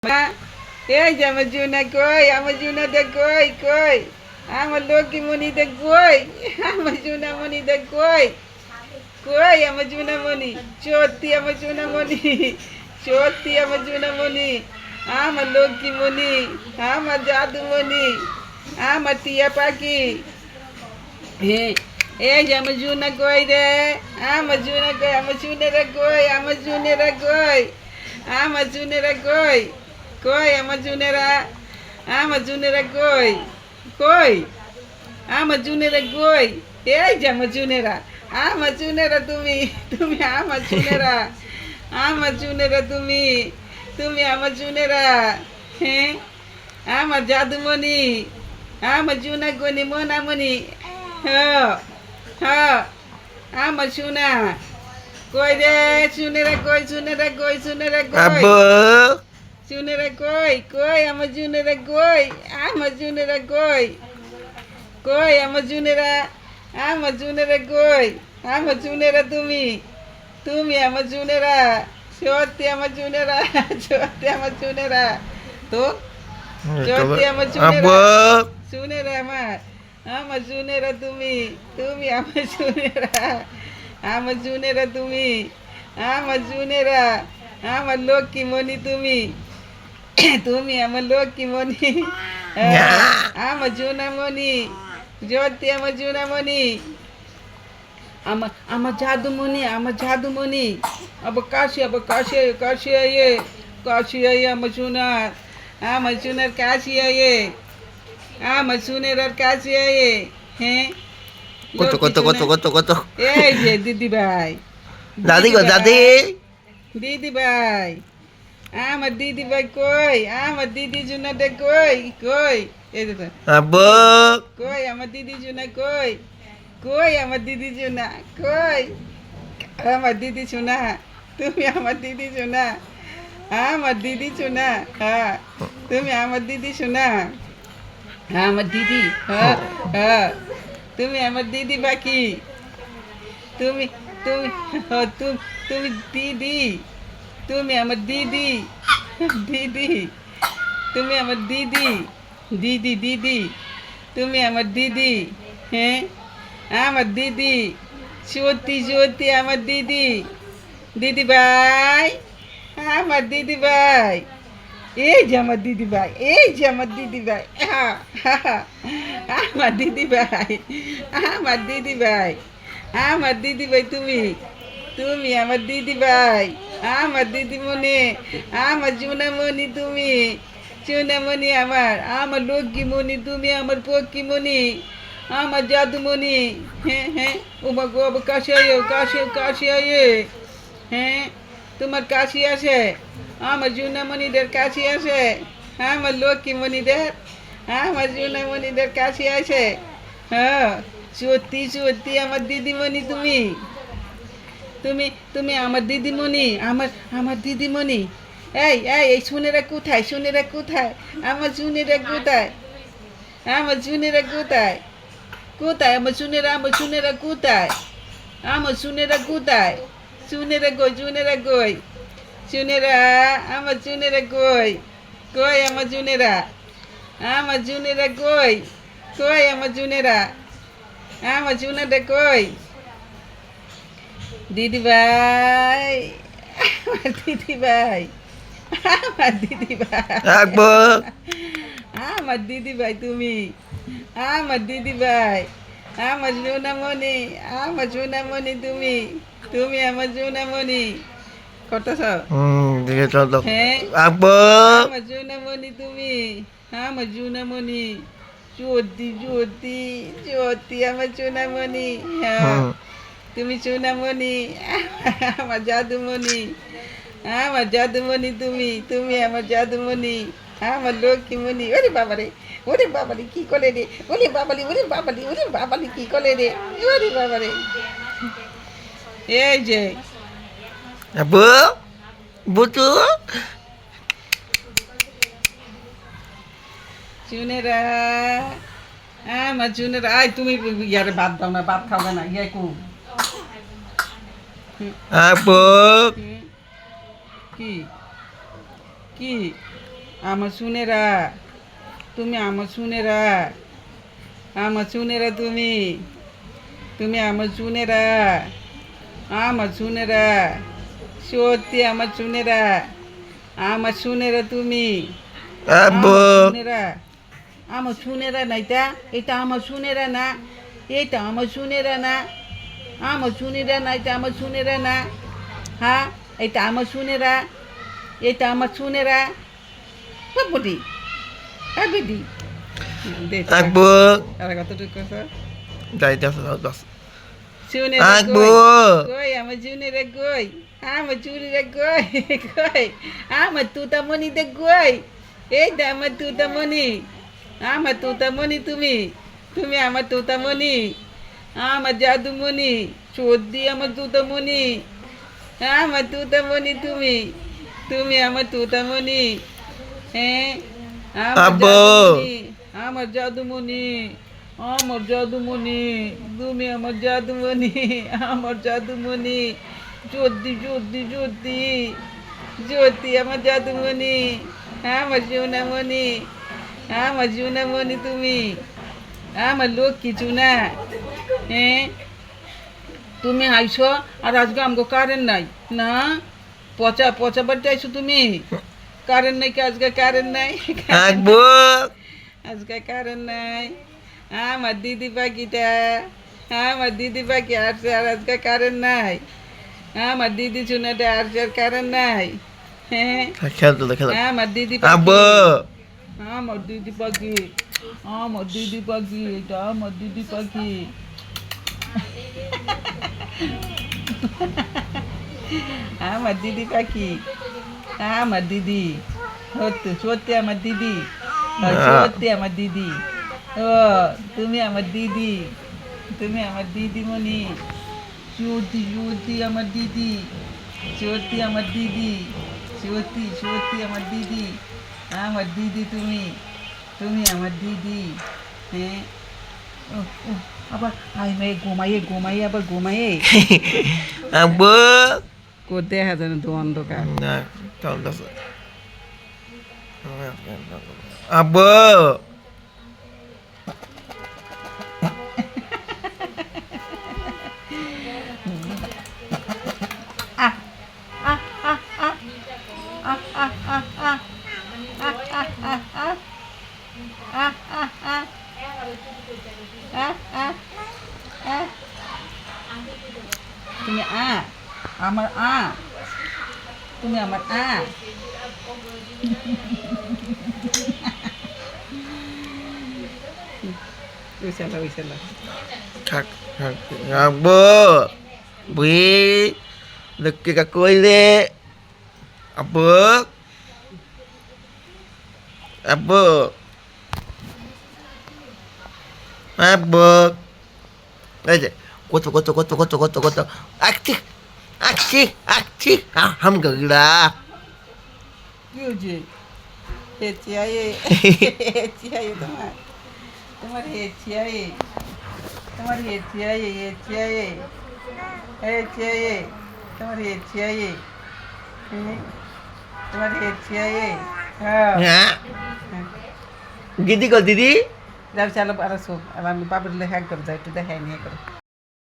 এই যে আমার জুনা কই, আমার জুনা দে কই কই, আমার লক্ষ্মী মনি দে কই, আমার জুনা মনি দে কই কই, আমার জুনা মনি, সত্যি আমার জুনা মনি, সত্যি আমার জুনা মনি, আমার লক্ষ্মী মনি, আমার জাদু মনি, আমার টিয়া পাখি। হ্যাঁ, এই যে আমার জুনা কই রে, আমার জুনা কই, আমার জুনেরা কই, আমার জুনেরা কই, আমার জুনেরা কই কই, আমার জুনেরা, আমার জুনেরা কই কই, আমার জুনেরা কই, এই যে আমার জুনেরা, আমার জুনেরা তুমি, তুমি আমার জুনেরা, আমার জুনেরা তুমি, তুমি আমার জুনেরা। হ্যাঁ, আমার জাদুমণি, আমার জুনা গনি মনামণি। হ্যাঁ হ্যাঁ, আমার সোনা কই রে, শুনেরা কই, শুনেরা কই, শুনেরা কই, শুনেরা কই কই, আমার জুনেরা কই, আমার জুনেরা কই কই, আমার জুনেরা, আমার জুনেরা কই, আমার জুনেরা তুমি, তুমি আমার জুনেরা, সত্যি আমার জুনেরা, সত্যি আমার জুনেরা, তো সত্যি আমার জুনেরা, শুনেরা আমার, আমার জুনেরা তুমি, তুমি আমার জুনেরা, আমার জুনেরা তুমি, আমার জুনেরা, আমার লক্ষ্মী মনি তুমি, তুমি আমার লক্ষ্মী মনি, আমার জুনামণি, জ্যোতি আমার জুনামণি, আমার জাদুমণি, আমার জাদুমণি, আবার কাশি আয়ে, কাশি আয়ে আমার সোনার, আমার সোনার কাশি আয়ে, আমার সোনের আর কাশি আয়ে। হ্যাঁ, কত কত কত কত কত এই যে দিদি ভাই, দাদি গো দাদি দিদি ভাই, আমার দিদি ভাই কই, আমার দিদি জুনাটা কই কই, এই যে আব্বু কই, আমার দিদি জুনা কই কই, আমার দিদি জুনা কই, আমার দিদি শোনা, তুমি আমার দিদি শোনা, আমার দিদি শোনা, হ্যাঁ তুমি আমার দিদি শোনা, আমার দিদি, হ্যাঁ হ্যাঁ, তুমি আমার দিদি বাকি, তুমি তুমি তুমি দিদি, তুমি আমার দিদি, দিদি, তুমি আমার দিদি, দিদি দিদি, তুমি আমার দিদি। হ্যাঁ, আমার দিদি, সত্যি সত্যি আমার দিদি, দিদি ভাই, আমার দিদি ভাই, এই যে আমার দিদি ভাই, এই যে আমার দিদি ভাই, আমার দিদি ভাই, আমার দিদি ভাই, আমার দিদি ভাই তুমি, তুমি আমার দিদি ভাই, আমার দিদিমণি, আমার জুনামণি তুমি, চুনামণি আমার, আমার লক্ষ্মীমণি তুমি, আমার পক্ষীমণি, আমার জাদুমণি। হ্যাঁ হ্যাঁ, ও মা গো, কাশি আয়ে, কাশি আয়ে। হ্যাঁ, তোমার কাশি আসে, আমার জুনামণিদের কাশি আসে, আমার লক্ষ্মীমণিদের, আমার জুনামণিদের কাশি আসে। হ্যাঁ, সত্যি সত্যি আমার দিদিমণি তুমি, তুমি তুমি আমার দিদিমণি, আমার আমার দিদিমণি। এই শুনেরা কোথায়, শুনেরা কোথায়, আমার শুনেরা কোথায়, আমার শুনেরা কোথায়, কোথায় আমার শুনেরা, আমার শুনেরা কোথায়, আমার শুনেরা কোথায়, শুনেরা কই, শুনেরা কই, শুনেরা, আমার শুনেরা কই কই, আমার শুনেরা, আমার শুনেরা কই কই, আমার শুনেরা, আমার শুনেরা কই, দিদি ভাই, আমার দিদি ভাই, আমার দিদি ভাই, আব্বু আমার দিদি ভাই তুমি, আমার দিদি ভাই, আমার জুনামণি, আমার জুনামণি তুমি, তুমি আমার জুনামণি, করতেছ? দিকে চল হ্যাঁ, আব্বু আমার জুনামণি তুমি, আমার জুনামণি, জ্যোতি জ্যোতি জ্যোতি, আমার জুনামণি। হ্যাঁ, তুমি সোনামণি, আমার জাদুমণি, আমার জাদুমণি তুমি, তুমি আমার জাদুমণি, আমার লক্ষ্মীমণি। ওরে বাবারে, ওরে বাবারে কি করে রে, ওরে বাবালি, ওরে বাবালি, ওরে বাবালি কি করে রে, ওরে বাবারে। এই যে আব্বু বুতু চুনেরা, আমার চুনেরা, আয় তুমি ইয়ারে ভাত দাও না, ভাত খাবে না, ইয়ে কু আব্বু কি কি আমার শুনেরা, তুমি আমার শুনেরা, আমার শুনেরা তুমি, তুমি আমার শুনেরা, আমার শুনেরা, সত্যি আমার শুনেরা, আমার শুনেরা তুমি, আব্বু আমার শুনেরা, আমার শুনেরা না এটা, এটা আমার শুনেরা না, এটা আমার শুনেরা না, আমার শুনেরা না, এটা আমার শুনেরা না, হ্যাঁ এটা আমার শুনেরা, এটা আমার শুনেরা, বেটি বেটি আব্বু আর কতটুকু স্যার যাই দাস শুনেরা আব্বু কই আমার শুনেরা কই, আমার চুরিরা কই কই, আমার তুতামণিতে কই, এই তো আমার তুতামণি, আমার তুতামণি তুমি, তুমি আমার তুতামণি, আমার জাদুমণি, সত্যি আমার তুতামণি, আমার তুতামণি তুমি, তুমি আমার তুতামণি, হ্যাঁ আমার আব্বু। জাদুমণি, আমার জাদুমণি, আমার জাদুমণি, তুমি আমার জাদুমণি, আমার জাদুমণি, সত্যি সত্যি সত্যি সত্যি আমার জাদুমণি, আমার সোনামণি, আমার সোনামণি তুমি, আমার লক্ষ্মী চুনা, হ্যাঁ তুমি আইসো আর আজকে আমগো কারেন্ট নাই না, পচা পচা বাড়িতে আইসো তুমি, কারেন্ট নাই কি আজকে, কারেন্ট নাই, আব্বু আজকে কারেন্ট নাই, আমার দিদি পাখিটা, আমার দিদি পাখি আসছে আর আজকে কারেন্ট নাই, আমার দিদি চুনাটা আসছে আর কারেন্ট নাই, হ্যাঁ খেলা আমার দিদি আব্বু পাখি, আমার দিদি পাখি, আমার দিদি পাখি, এটা আমার দিদি পাখি, আমার দিদি পাখি, আমার দিদি, সত্যি সত্যি আমার দিদি, সত্যি আমার দিদি, ও তুমি আমার দিদি, তুমি আমার দিদিমণি, সত্যি সত্যি আমার দিদি, সত্যি আমার দিদি, সত্যি সত্যি আমার দিদি, আমার দিদি তুমি, তুমি আমার দিদি, হ্যাঁ ও ও আবার হাই মেয়ে ঘুমাইয়ে ঘুমাইয়ে আবার ঘুমাইয়ে আব্বু করতে দেখা যায় না তো অন্ধকার, না চল দাস আব্বু আহ আহ আহ আহ আহ আহ আহ আহ আহ আহ আহ আহ আহ আহ আহ আহ আহ আহ তুমি আমার তুমি আমার উইসালা উইসালা থাক থাক আব্বু বুই লক্ষ্মী কাকু এলে আব্বু আব্বু আব্বু এই যে কত আকছি আকছি আকছি হাম গগড়া কি হয়েছে, হেঁচি আয়ে হেঁচি আয়ে তোমার, তোমার হেঁচি আয়ে, তোমার হেঁচি আয়ে, হেঁচি আয়ে, হেঁচি আয়ে, তোমার হেঁচি আয়ে, তোমার হেঁচি আয়ে, হ্যাঁ হ্যাঁ দিদি কো দিদি যাও চলো আর আসো, আর আমি বাবুর লেখা করে যাই, একটু দেখাই নিয়ে করো।